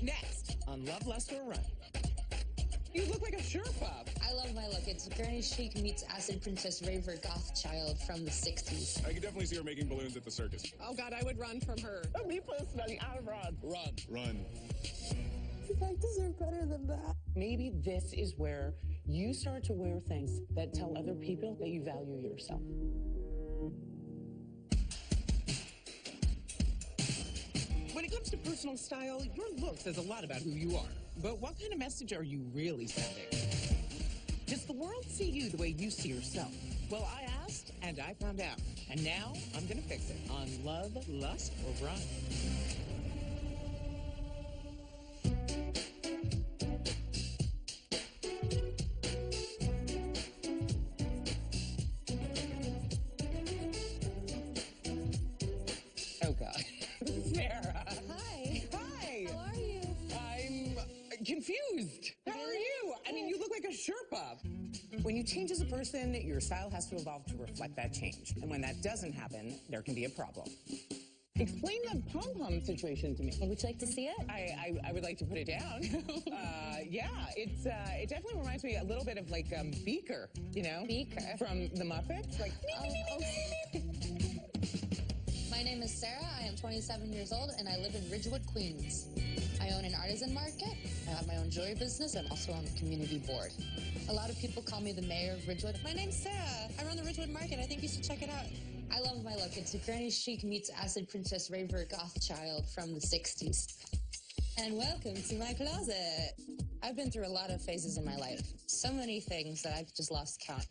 Next on Love, Lust, or Run. You look like a Sherpa. I love my look. It's Granny Chic meets Acid Princess Raver Goth Child from the 60s. I could definitely see her making balloons at the circus. Oh, God, I would run from her. Me personally, I run. Run. Run. I deserve better than that. Maybe this is where you start to wear things that tell other people that you value yourself. When it comes to personal style, your look says a lot about who you are. But what kind of message are you really sending? Does the world see you the way you see yourself? Well, I asked, and I found out. And now I'm going to fix it on Love, Lust, or Run. Oh, God. Sarah. Hi. Hi. How are you? I'm confused. How are you? I mean, you look like a Sherpa. When you change as a person, your style has to evolve to reflect that change. And when that doesn't happen, there can be a problem. Explain the pom-pom situation to me. Would you like to see it? I would like to put it down. Yeah, it definitely reminds me a little bit of like Beaker, you know? Beaker? From the Muppets. Like, My name is Sarah. I am 27 years old, and I live in Ridgewood, Queens. I own an artisan market. I have my own jewelry business. I'm also on the community board. A lot of people call me the mayor of Ridgewood. My name's Sarah. I run the Ridgewood Market. I think you should check it out. I love my look. It's a Granny Chic meets Acid Princess Raver Goth Child from the 60s. And welcome to my closet. I've been through a lot of phases in my life. So many things that I've just lost count.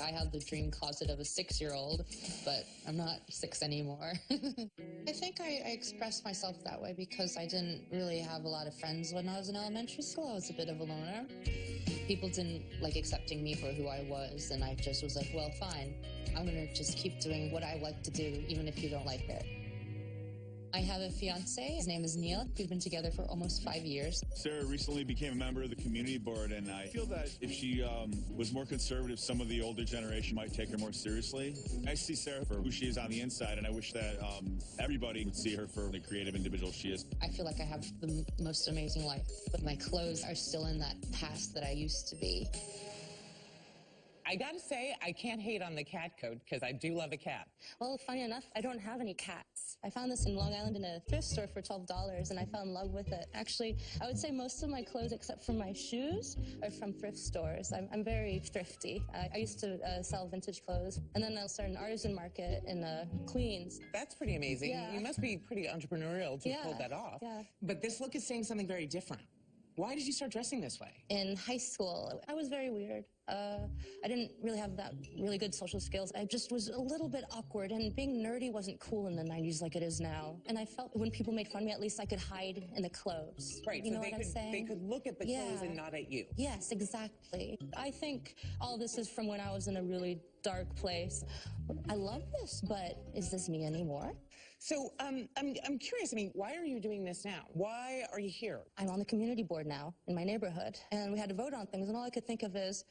I had the dream closet of a 6-year-old, but I'm not 6 anymore. I think I expressed myself that way because I didn't really have a lot of friends when I was in elementary school. I was a bit of a loner. People didn't like accepting me for who I was, and I just was like, well, fine. I'm going to just keep doing what I like to do, even if you don't like it. I have a fiance. His name is Neil. We've been together for almost 5 years. Sarah recently became a member of the community board, and I feel that if she was more conservative, some of the older generation might take her more seriously. I see Sarah for who she is on the inside, and I wish that everybody would see her for the creative individual she is. I feel like I have the most amazing life, but my clothes are still in that past that I used to be. I gotta say, I can't hate on the cat coat because I do love a cat. Well, funny enough, I don't have any cats. I found this in Long Island in a thrift store for $12, and I fell in love with it. Actually, I would say most of my clothes, except for my shoes, are from thrift stores. I'm very thrifty. I used to sell vintage clothes, and then I started an artisan market in Queens. That's pretty amazing. Yeah. You must be pretty entrepreneurial to pull that off. Yeah. But this look is saying something very different. Why did you start dressing this way? In high school, I was very weird. I didn't really have that really good social skills. I just was a little bit awkward, and being nerdy wasn't cool in the 90s like it is now. And I felt when people made fun of me, at least I could hide in the clothes. Right, you so know what I'm saying? they could look at the clothes and not at you. Yes, exactly. I think all this is from when I was in a really dark place. I love this, but is this me anymore? So I'm curious. I mean, why are you doing this now? Why are you here? I'm on the community board now in my neighborhood, and we had to vote on things, and all I could think of is,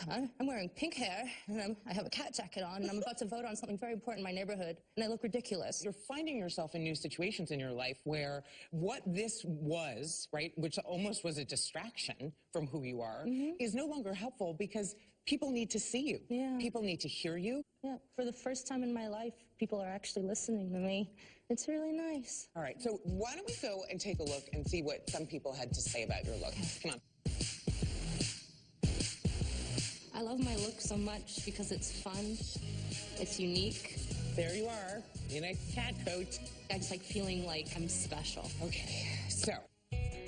I'm wearing pink hair, and I have a cat jacket on, and I'm about to vote on something very important in my neighborhood, and I look ridiculous. You're finding yourself in new situations in your life where what this was, right, which almost was a distraction from who you are, is no longer helpful because people need to see you. Yeah. People need to hear you. Yeah, for the first time in my life, people are actually listening to me. It's really nice. All right, so why don't we go and take a look and see what some people had to say about your look. Come on. I love my look so much because it's fun, it's unique. There you are, in a cat coat. I just like feeling like I'm special. Okay, so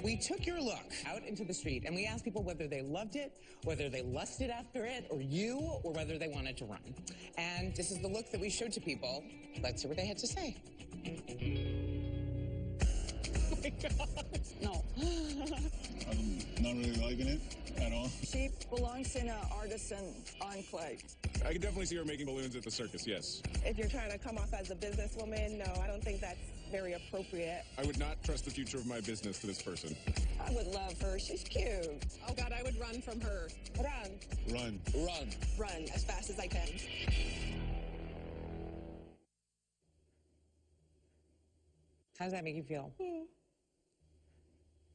we took your look out into the street and we asked people whether they loved it, whether they lusted after it, or you, or whether they wanted to run. And this is the look that we showed to people. Let's hear what they had to say. Oh my God. No. I'm not really liking it at all. She belongs in an artisan enclave. I could definitely see her making balloons at the circus, yes. If you're trying to come off as a businesswoman, no, I don't think that's very appropriate. I would not trust the future of my business to this person. I would love her. She's cute. Oh, God, I would run from her. Run. Run. Run. Run as fast as I can. How does that make you feel?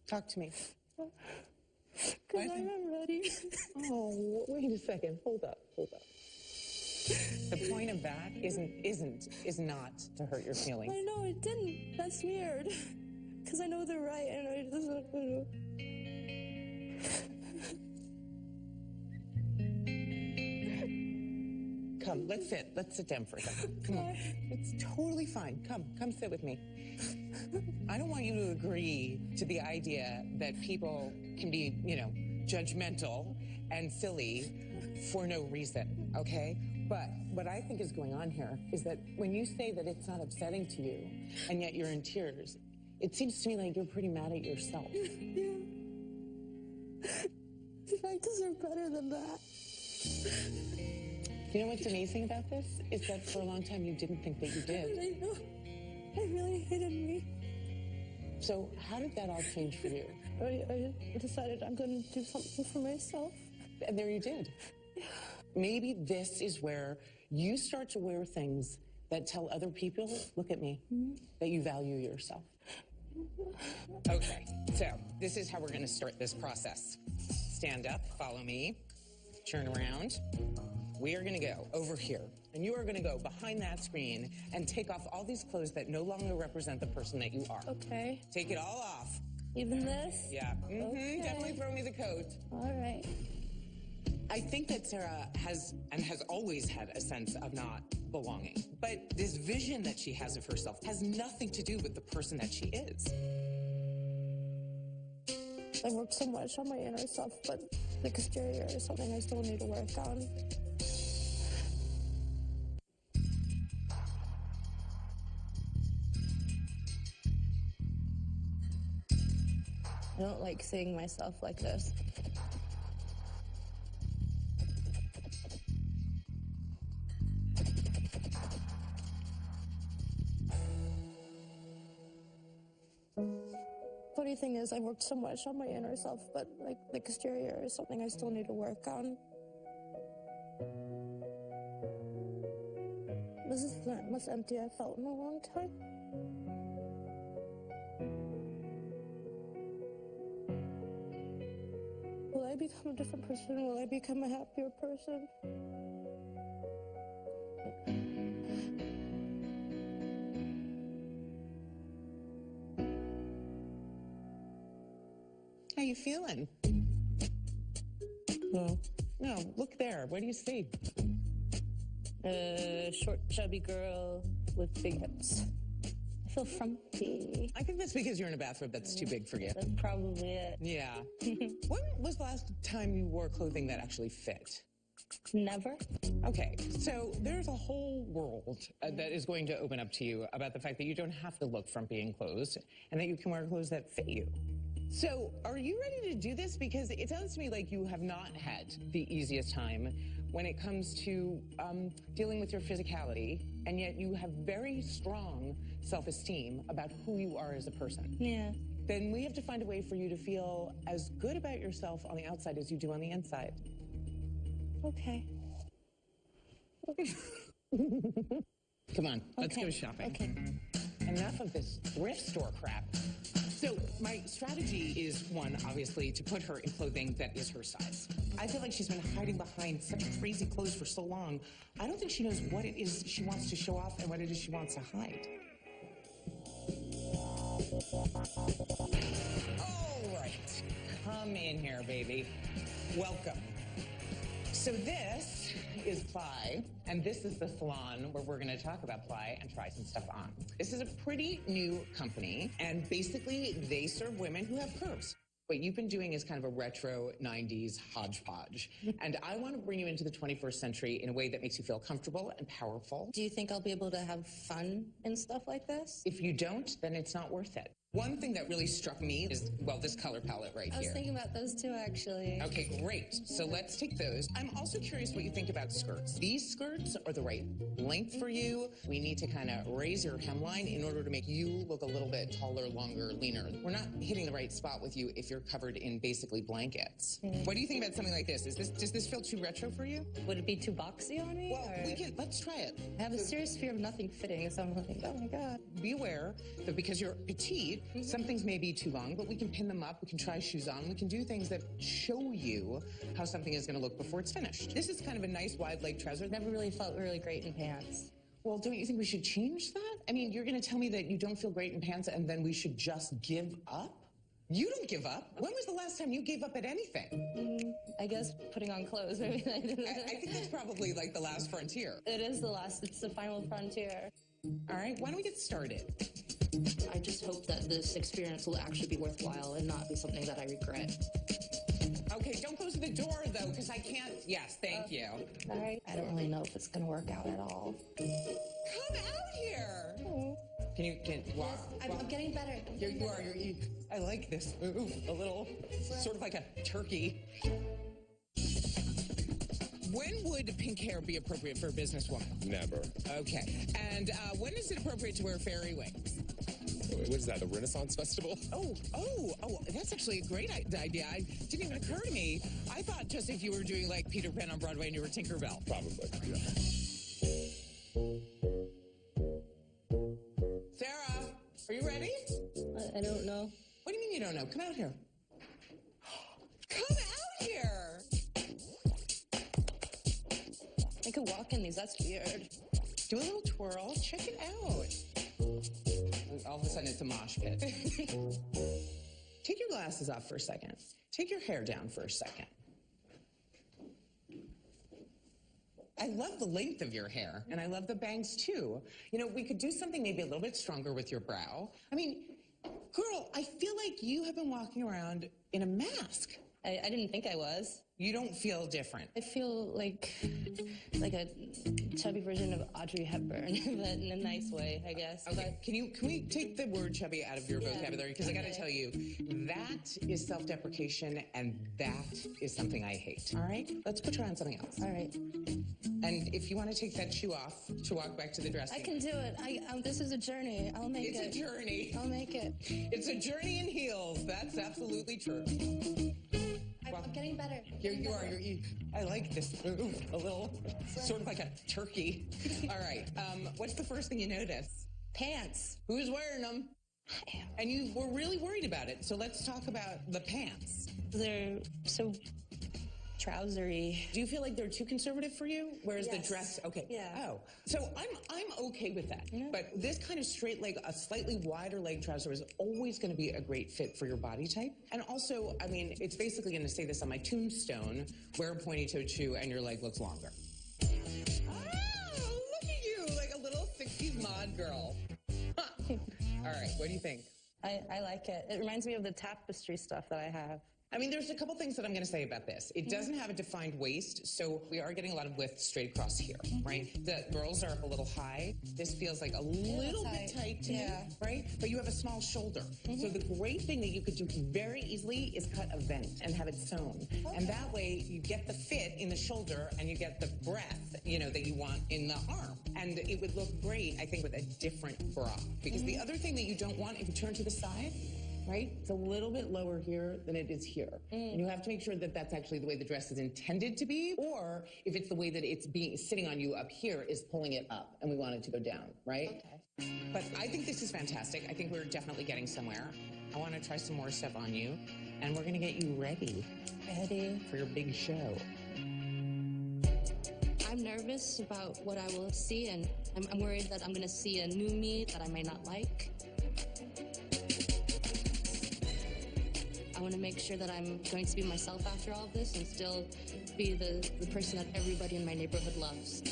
Talk to me. Because I'm ready. Oh, wait a second. Hold up. The point of that is not to hurt your feelings. I know it didn't. That's weird. Because I know they're right, and I just. Come, let's sit down for a second. Come on. It's totally fine. Come sit with me. I don't want you to agree to the idea that people can be, judgmental and silly for no reason, okay? But what I think is going on here is that when you say that it's not upsetting to you, and yet you're in tears, it seems to me like you're pretty mad at yourself. Yeah. I deserve better than that. You know what's amazing about this is that for a long time you didn't think that you did. I know. I really hated me. So how did that all change for you? I decided I'm going to do something for myself. And there you did. Maybe this is where you start to wear things that tell other people, look at me, that you value yourself. Okay, so this is how we're going to start this process. Stand up, follow me, turn around. We are going to go over here, and you are going to go behind that screen and take off all these clothes that no longer represent the person that you are. Okay. Take it all off. Even this? Yeah. Okay. Definitely throw me the coat. All right. I think that Sarah has always had a sense of not belonging. But this vision that she has of herself has nothing to do with the person that she is. I worked so much on my inner self, but the exterior is something I still need to work on. I don't like seeing myself like this. Funny thing is, I worked so much on my inner self, but like the exterior is something I still need to work on. This is the most empty I've felt in a long time. Will I become a different person? Will I become a happier person? How you feeling? No, look there. What do you see? A short, chubby girl with big hips. I feel frumpy. I think that's because you're in a bathrobe that's too big for you. That's probably it. Yeah. When was the last time you wore clothing that actually fit? Never. Okay, so there's a whole world that is going to open up to you about the fact that you don't have to look frumpy in clothes and that you can wear clothes that fit you. So are you ready to do this? Because it sounds to me like you have not had the easiest time when it comes to dealing with your physicality, and yet you have very strong self-esteem about who you are as a person. Yeah. Then we have to find a way for you to feel as good about yourself on the outside as you do on the inside. Okay. Come on, let's Okay. go shopping. Okay. Enough of this thrift store crap. So my strategy is, one, obviously, to put her in clothing that is her size. I feel like she's been hiding behind such crazy clothes for so long. I don't think she knows what it is she wants to show off and what it is she wants to hide. All right, come in here, baby. Welcome. So this is Ply, and this is the salon where we're going to talk about Ply and try some stuff on. This is a pretty new company, and basically they serve women who have curves. What you've been doing is kind of a retro 90s hodgepodge. And I want to bring you into the 21st century in a way that makes you feel comfortable and powerful. Do you think I'll be able to have fun and stuff like this? If you don't, then it's not worth it. One thing that really struck me is, well, this color palette right I was here. thinking about those too, actually. Okay, great. So let's take those. I'm also curious what you think about skirts. These skirts are the right length for you. We need to kind of raise your hemline in order to make you look a little bit taller, longer, leaner. We're not hitting the right spot with you if you're you're covered in basically blankets. What do you think about something like this? Does this feel too retro for you? Would it be too boxy on me? Well, let's try it. I have a serious fear of nothing fitting, so I'm like, oh my God. Be aware that because you're petite, some things may be too long, but we can pin them up, we can try shoes on, we can do things that show you how something is going to look before it's finished. This is kind of a nice wide leg trouser. Never really felt really great in pants. Well, don't you think we should change that? I mean, you're going to tell me that you don't feel great in pants and then we should just give up? You don't give up. When was the last time you gave up at anything? I guess putting on clothes, maybe. I think that's probably like the last frontier. It is it's the final frontier. All right, why don't we get started? I just hope that this experience will actually be worthwhile and not be something that I regret. Okay, don't close the door, though, because I can't... Yes, thank you. All right. I don't really know if it's going to work out at all. Come out here! Can you walk? Yes, I'm getting better. I like this move. A little, sort of like a turkey. When would pink hair be appropriate for a businesswoman? Never. Okay. And when is it appropriate to wear fairy wings? What is that, the Renaissance Festival? Oh, that's actually a great idea. It didn't even occur to me. I thought just if you were doing like Peter Pan on Broadway and you were Tinkerbell. Probably, yeah. Sarah, are you ready? I don't know. What do you mean you don't know? Come out here. Come out here! I could walk in these. That's weird. Do a little twirl. Check it out. All of a sudden, it's a mosh pit. Take your glasses off for a second. Take your hair down for a second. I love the length of your hair, and I love the bangs, too. You know, we could do something maybe a little bit stronger with your brow. I mean, girl, I feel like you have been walking around in a mask. I didn't think I was. You don't feel different. I feel like a chubby version of Audrey Hepburn, but in a nice way, I guess. Okay, can we take the word chubby out of your vocabulary? Because I got to tell you, that is self-deprecation, and that is something I hate. All right? Let's put her on something else. All right. And if you want to take that shoe off to walk back to the dressing I can do it. This is a journey. I'll make it. It's a journey. I'll make it. It's a journey in heels. That's absolutely true. I'm getting better. You are. I like this move. A little, sort of like a turkey. All right. What's the first thing you notice? Pants. Who's wearing them? I am. And you were really worried about it. So let's talk about the pants. They're so trousery. Do you feel like they're too conservative for you? Whereas Yes. the dress, okay. Yeah. Oh, so I'm okay with that. Yeah. But this kind of straight leg, a slightly wider leg trouser is always going to be a great fit for your body type. And also, I mean, it's basically going to say this on my tombstone: wear a pointy toed shoe and your leg looks longer. Oh, look at you, like a little 60s mod girl. Huh. All right, what do you think? I like it. It reminds me of the tapestry stuff that I have. I mean, there's a couple things that I'm going to say about this. It doesn't have a defined waist, so we are getting a lot of width straight across here, right? The girls are a little high. This feels like a little bit tight to me, right? But you have a small shoulder. So the great thing that you could do very easily is cut a vent and have it sewn. And that way you get the fit in the shoulder and you get the breadth, you know, that you want in the arm. And it would look great, I think, with a different bra. Because the other thing that you don't want, if you turn to the side, right? It's a little bit lower here than it is here. And you have to make sure that that's actually the way the dress is intended to be, or if it's the way that it's sitting on you up here is pulling it up, and we want it to go down, right? Okay. But I think this is fantastic. I think we're definitely getting somewhere. I want to try some more stuff on you, and we're going to get you ready. Ready? For your big show. I'm nervous about what I will see, and I'm worried that I'm going to see a new me that I may not like. I want to make sure that I'm going to be myself after all of this and still be the person that everybody in my neighborhood loves.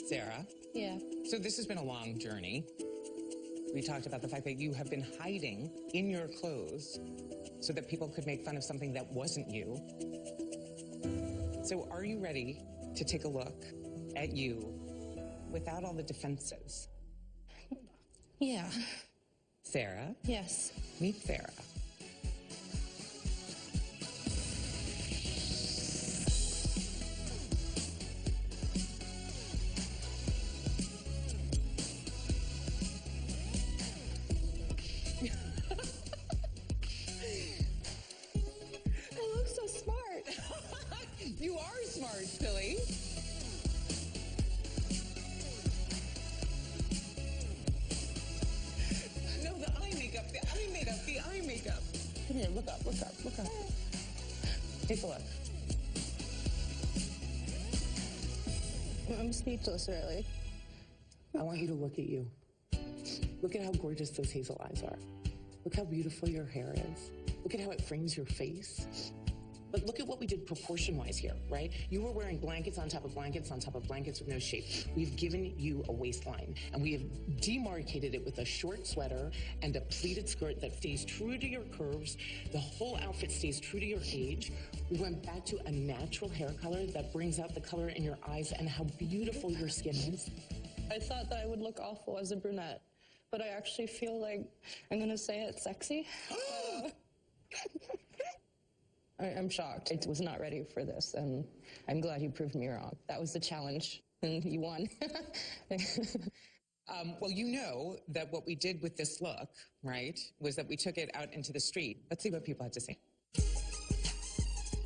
Sarah? Yeah. So this has been a long journey. We talked about the fact that you have been hiding in your clothes so that people could make fun of something that wasn't you. So are you ready to take a look at you without all the defenses? Yeah. Sarah? Yes. Meet Sarah. smart, silly. No, the eye makeup, the eye makeup, the eye makeup. Come here, look up, look up, look up. Take a look. I'm speechless, really. I want you to look at you. Look at how gorgeous those hazel eyes are. Look how beautiful your hair is. Look at how it frames your face. But look at what we did proportion-wise here, right? You were wearing blankets on top of blankets on top of blankets with no shape. We've given you a waistline, and we have demarcated it with a short sweater and a pleated skirt that stays true to your curves. The whole outfit stays true to your age. We went back to a natural hair color that brings out the color in your eyes and how beautiful your skin is. I thought that I would look awful as a brunette, but I actually feel like, I'm gonna say it's sexy. I'm shocked. I was not ready for this, and I'm glad you proved me wrong. That was the challenge, and you won. Well, you know that what we did with this look, right, was that we took it out into the street. Let's see what people had to say.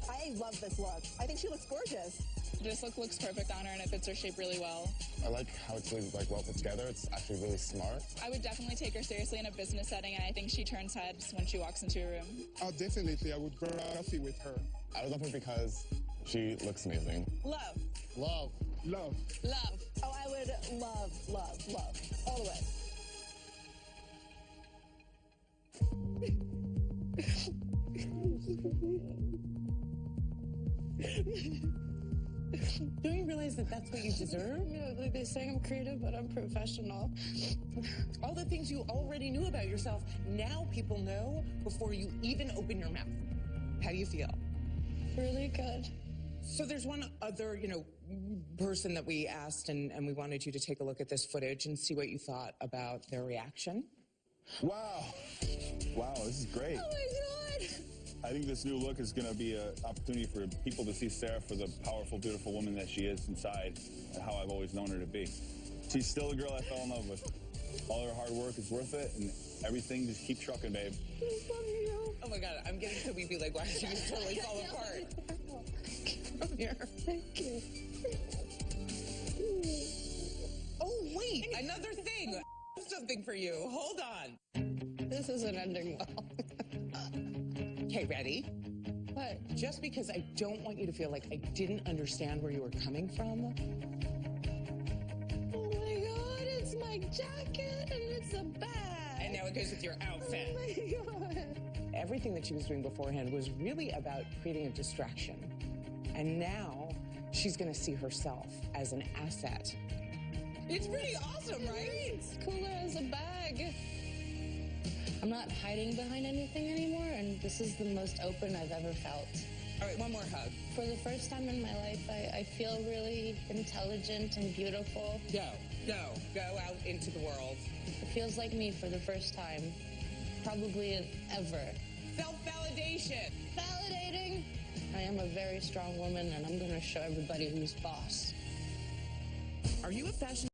I love this look. I think she looks gorgeous. This look looks perfect on her, and it fits her shape really well. I like how it's really well put together. It's actually really smart. I would definitely take her seriously in a business setting, and I think she turns heads when she walks into a room. Oh, definitely. I would grab coffee with her. I would love her because she looks amazing. Love. Love. Love. Love. Oh, I would love, love, love. All the way. Don't you realize that that's what you deserve? Like they say I'm creative, but I'm professional. All the things you already knew about yourself, now people know before you even open your mouth. How do you feel? Really good. So there's one other, person that we asked, and we wanted you to take a look at this footage and see what you thought about their reaction. Wow. Wow, this is great. Oh my God! I think this new look is going to be an opportunity for people to see Sarah for the powerful, beautiful woman that she is inside and how I've always known her to be. She's still the girl I fell in love with. All her hard work is worth it, and everything, just keep trucking, babe. I love you. Oh my God, I'm getting so weepy, like watching this totally fall apart. Come here. Thank you. Oh, wait, another thing. Something for you. Hold on. This isn't ending well. Okay, ready? What? Just because I don't want you to feel like I didn't understand where you were coming from. Oh my God, it's my jacket and it's a bag. And now it goes with your outfit. Oh my God. Everything that she was doing beforehand was really about creating a distraction. And now she's going to see herself as an asset. It's pretty awesome, right? It's cooler as a bag. I'm not hiding behind anything anymore, and this is the most open I've ever felt. All right, one more hug. For the first time in my life, I feel really intelligent and beautiful. Go out into the world. It feels like me for the first time, probably ever. Self-validation. Validating. I am a very strong woman, and I'm going to show everybody who's boss. Are you a fashion